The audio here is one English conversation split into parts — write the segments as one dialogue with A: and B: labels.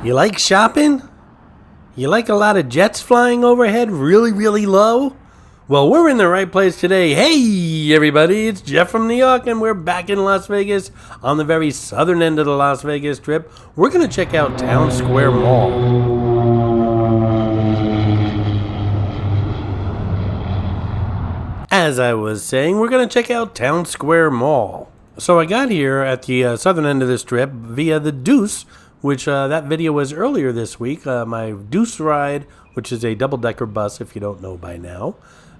A: You like shopping? You like a lot of jets flying overhead really, really low? Well, we're in the right place today. Hey, everybody, it's Jeff from New York, and we're back in Las Vegas on the very southern end of the Las Vegas Strip. We're going to check out Town Square Mall. As I was saying, we're going to check out Town Square Mall. So I got here at the southern end of the Strip via the Deuce, which that video was earlier this week. My Deuce ride, which is a double-decker bus, if you don't know by now.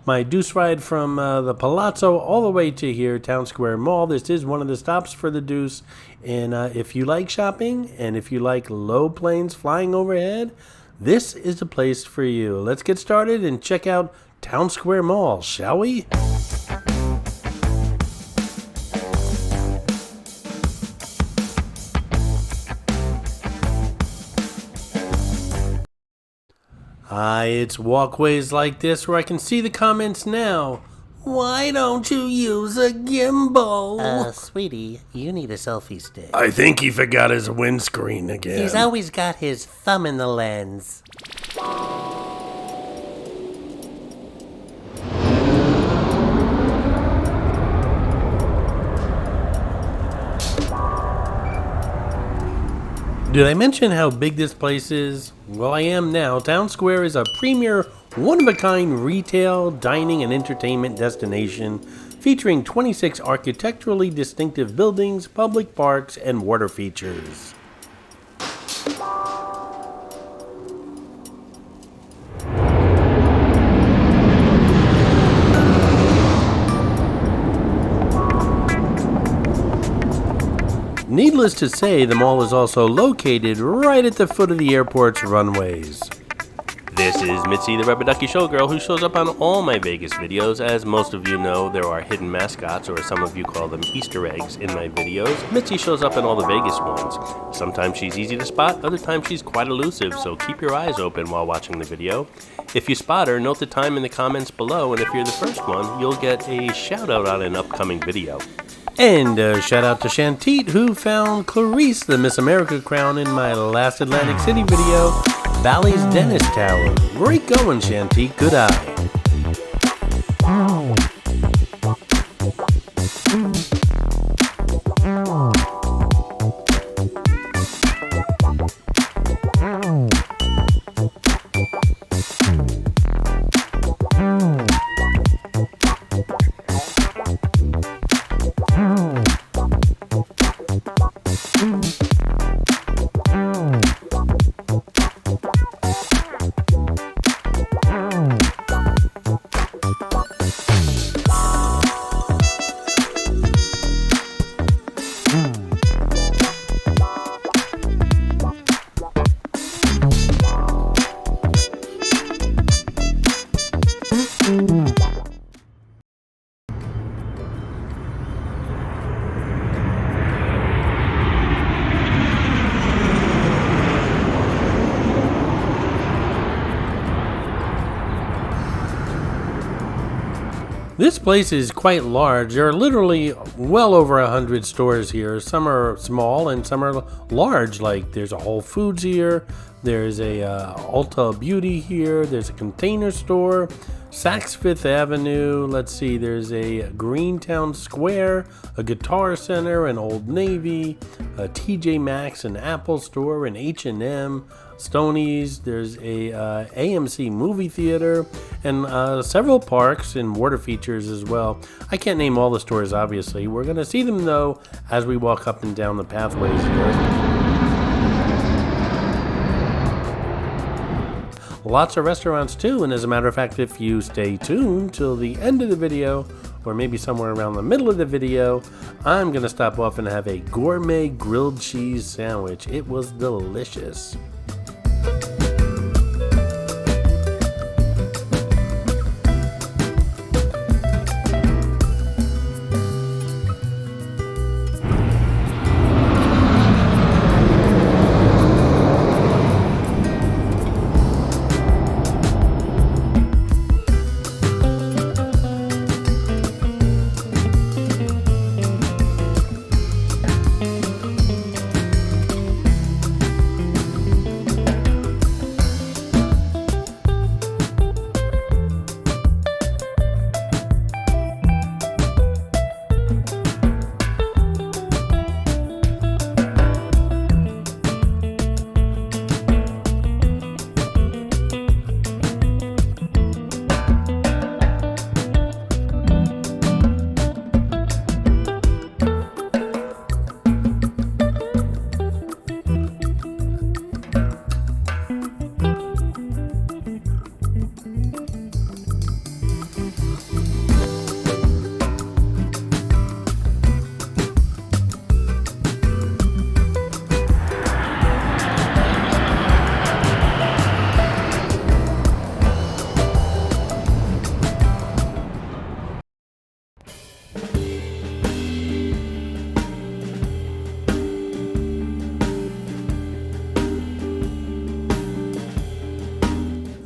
A: My Deuce ride from the Palazzo all the way to here, Town Square Mall. This is one of the stops for the Deuce. And if you like shopping and if you like low planes flying overhead, this is the place for you. Let's get started and check out Town Square Mall, shall we? It's walkways like this where I can see the comments now. Why don't you use a gimbal?
B: Sweetie, you need a selfie stick.
A: I think he forgot his windscreen again.
B: He's always got his thumb in the lens.
A: Did I mention how big this place is? Well, I am now. Town Square is a premier, one-of-a-kind retail, dining, and entertainment destination featuring 26 architecturally distinctive buildings, public parks, and water features. Needless to say, the mall is also located right at the foot of the airport's runways. This is Mitzi, the Rubber Ducky Showgirl, who shows up on all my Vegas videos. As most of you know, there are hidden mascots, or some of you call them Easter eggs, in my videos. Mitzi shows up in all the Vegas ones. Sometimes she's easy to spot, other times she's quite elusive, so keep your eyes open while watching the video. If you spot her, note the time in the comments below, and if you're the first one, you'll get a shout out on an upcoming video. And shout out to Shanteet, who found Clarice the Miss America crown in my last Atlantic City video, Bally's Dentist Tower. Great going, Shanteet. Good eye. This place is quite large. There are literally well over 100 stores here. Some are small and some are large. Like there's a Whole Foods here. There's a Ulta Beauty here. There's a Container Store. Saks Fifth Avenue. Let's see. There's a Greentown Square, a Guitar Center, an Old Navy, a TJ Maxx, an Apple Store, an H&M, Stoney's. There's a AMC movie theater, and several parks and water features as well. I can't name all the stores, obviously. We're going to see them, though, as we walk up and down the pathways here. Lots of restaurants too, and as a matter of fact, if you stay tuned till the end of the video, or maybe somewhere around the middle of the video, I'm going to stop off and have a gourmet grilled cheese sandwich. It was delicious.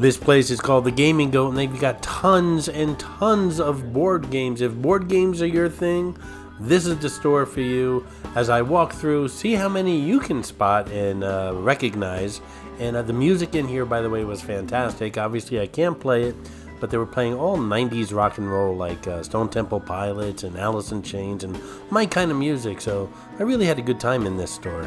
A: This place is called the Gaming Goat, and they've got tons and tons of board games. If board games are your thing, this is the store for you. As I walk through, see how many you can spot and recognize. And the music in here, by the way, was fantastic. Obviously, I can't play it, but they were playing all 90s rock and roll, like Stone Temple Pilots and Alice in Chains and my kind of music. So I really had a good time in this store.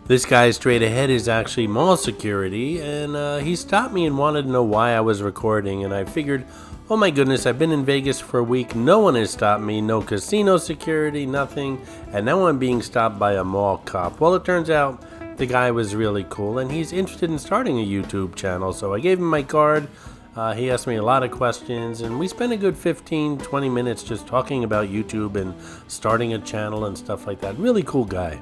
A: This guy straight ahead is actually mall security, and he stopped me and wanted to know why I was recording, and I figured, oh my goodness, I've been in Vegas for a week, no one has stopped me, no casino security, nothing, and now I'm being stopped by a mall cop. Well, it turns out the guy was really cool, and he's interested in starting a YouTube channel, so I gave him my card. He asked me a lot of questions, and we spent a good 15-20 minutes just talking about YouTube and starting a channel and stuff like that. Really cool guy.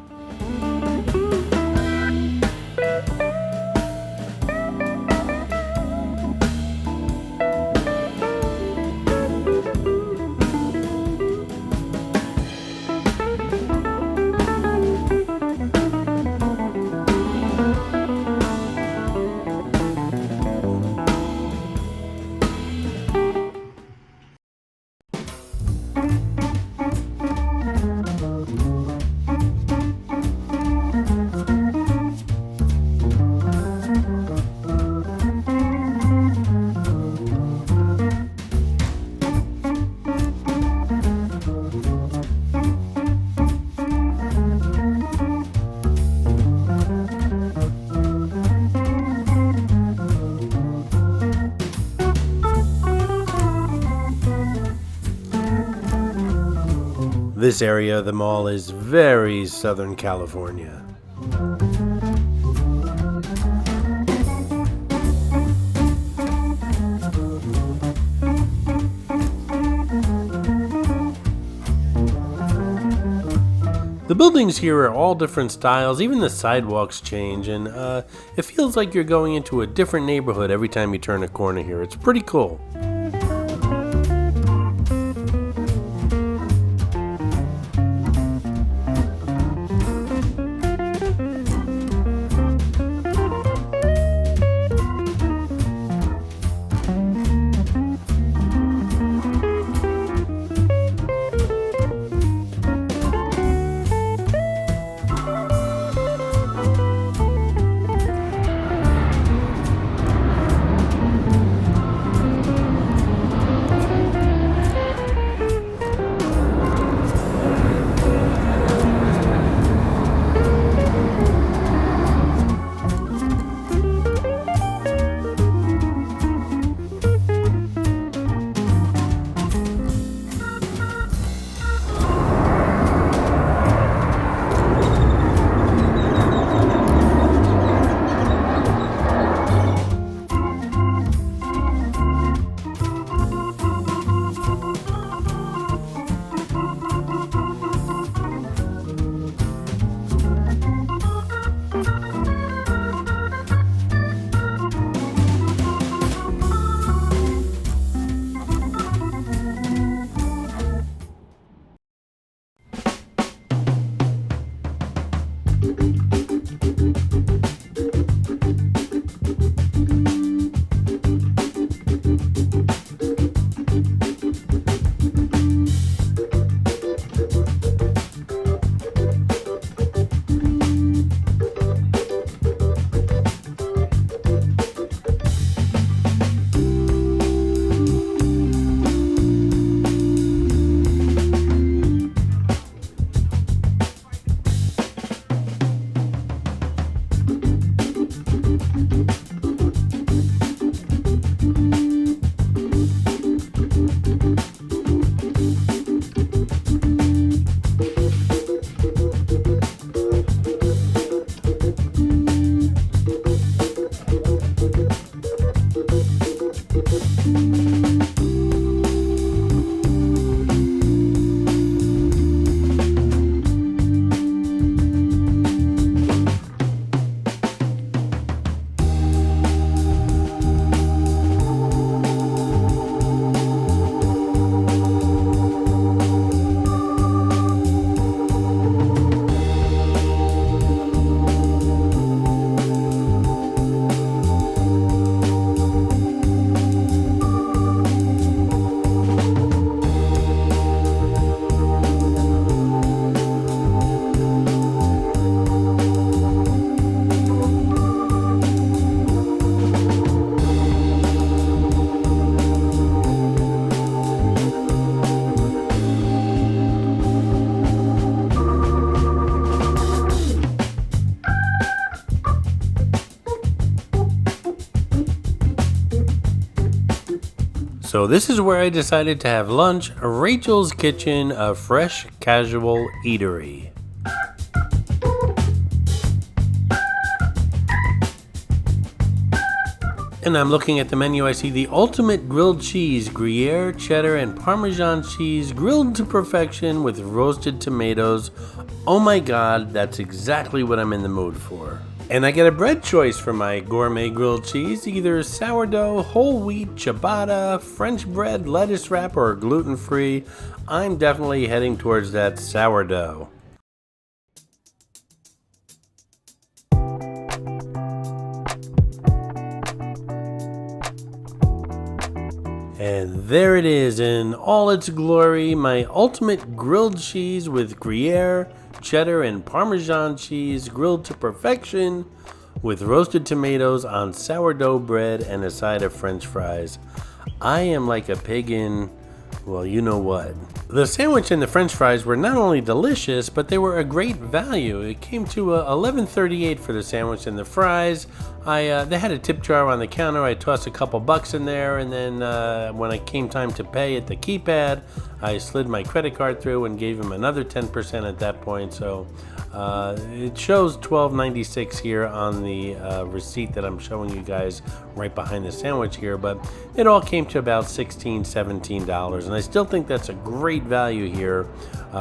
A: This area of the mall is very Southern California. The buildings here are all different styles, even the sidewalks change, and it feels like you're going into a different neighborhood every time you turn a corner here. It's pretty cool. So this is where I decided to have lunch, Rachel's Kitchen, a fresh casual eatery. And I'm looking at the menu, I see the ultimate grilled cheese, Gruyere, cheddar, and Parmesan cheese grilled to perfection with roasted tomatoes. Oh my God, that's exactly what I'm in the mood for. And I get a bread choice for my gourmet grilled cheese, either sourdough, whole wheat, ciabatta, French bread, lettuce wrap, or gluten-free. I'm definitely heading towards that sourdough. And there it is in all its glory, my ultimate grilled cheese with Gruyere, cheddar, and Parmesan cheese grilled to perfection with roasted tomatoes on sourdough bread and a side of French fries. I am like a pig in, well, you know what. The sandwich and the French fries were not only delicious, but they were a great value. It came to $11.38 for the sandwich and the fries. They had a tip jar on the counter. I tossed a couple bucks in there, and then when it came time to pay at the keypad, I slid my credit card through and gave him another 10% at that point. So it shows $12.96 here on the receipt that I'm showing you guys right behind the sandwich here, but it all came to about $16, $17, and I still think that's a great value here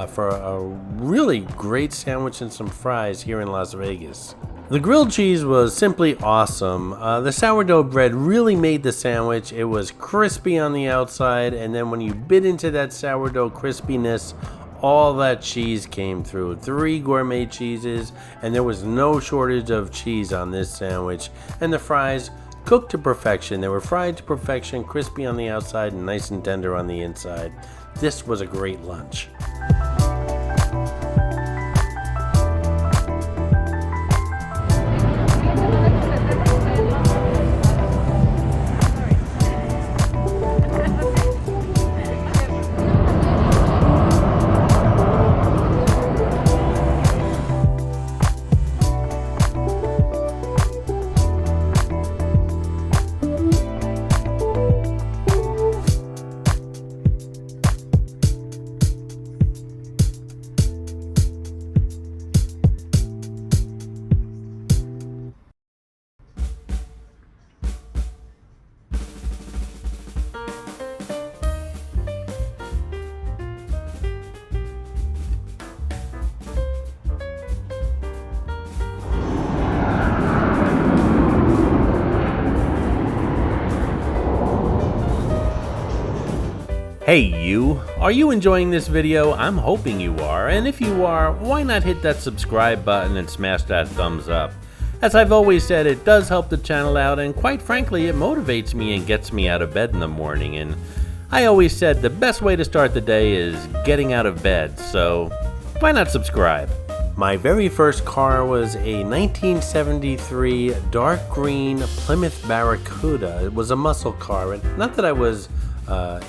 A: for a really great sandwich and some fries here in Las Vegas. The grilled cheese was simply awesome. The sourdough bread really made the sandwich. It was crispy on the outside, and then when you bit into that sourdough crispiness, all that cheese came through. 3 gourmet cheeses, and there was no shortage of cheese on this sandwich. And the fries cooked to perfection. They were fried to perfection, crispy on the outside and nice and tender on the inside. This was a great lunch. Hey you, are you enjoying this video? I'm hoping you are, and if you are, why not hit that subscribe button and smash that thumbs up? As I've always said, it does help the channel out, and quite frankly, it motivates me and gets me out of bed in the morning. And I always said the best way to start the day is getting out of bed, so why not subscribe? My very first car was a 1973 dark green Plymouth Barracuda. It was a muscle car, and not that I was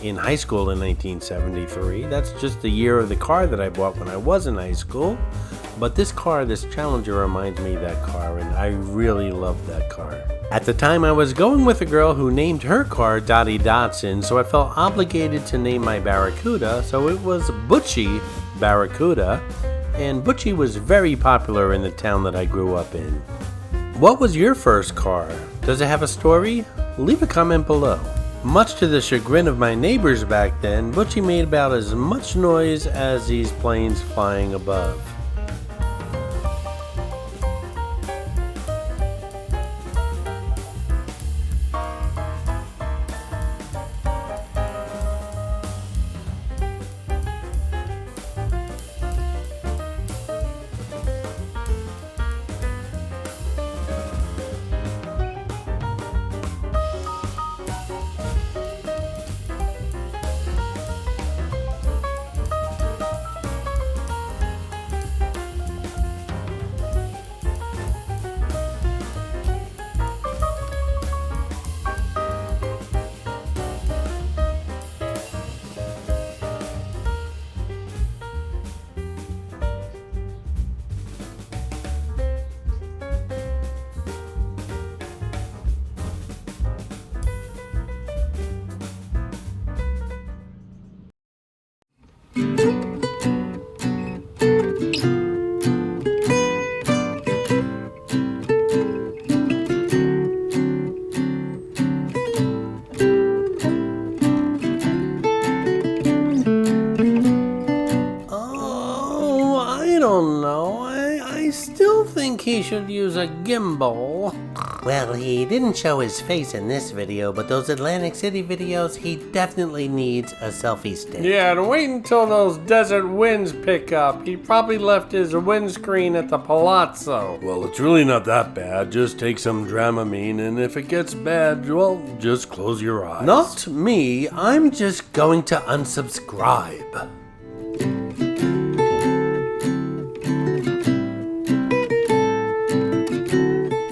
A: in high school in 1973. That's just the year of the car that I bought when I was in high school. But this car, this Challenger, reminds me of that car, and I really loved that car. At the time, I was going with a girl who named her car Dottie Dotson, so I felt obligated to name my Barracuda, so it was Butchie Barracuda, and Butchie was very popular in the town that I grew up in. What was your first car? Does it have a story? Leave a comment below. Much to the chagrin of my neighbors back then, Butchie made about as much noise as these planes flying above. don't know. I still think he should use a gimbal.
B: Well, he didn't show his face in this video, but those Atlantic City videos, he definitely needs a selfie stick.
A: Yeah, and wait until those desert winds pick up. He probably left his windscreen at the Palazzo. Well, it's really not that bad. Just take some Dramamine, and if it gets bad, well, just close your eyes. Not me. I'm just going to unsubscribe.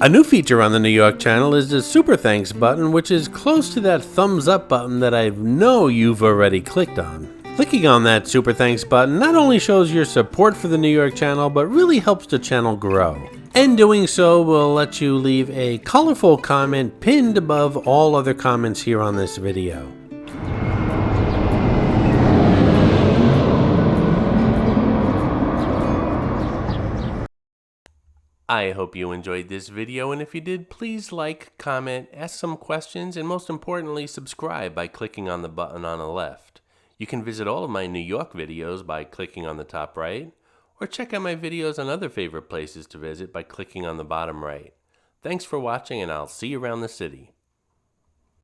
A: A new feature on the New York channel is the Super Thanks button, which is close to that thumbs up button that I know you've already clicked on. Clicking on that Super Thanks button not only shows your support for the New York channel, but really helps the channel grow. And doing so will let you leave a colorful comment pinned above all other comments here on this video. I hope you enjoyed this video, and if you did, please like, comment, ask some questions, and most importantly, subscribe by clicking on the button on the left. You can visit all of my New York videos by clicking on the top right, or check out my videos on other favorite places to visit by clicking on the bottom right. Thanks for watching, and I'll see you around the city.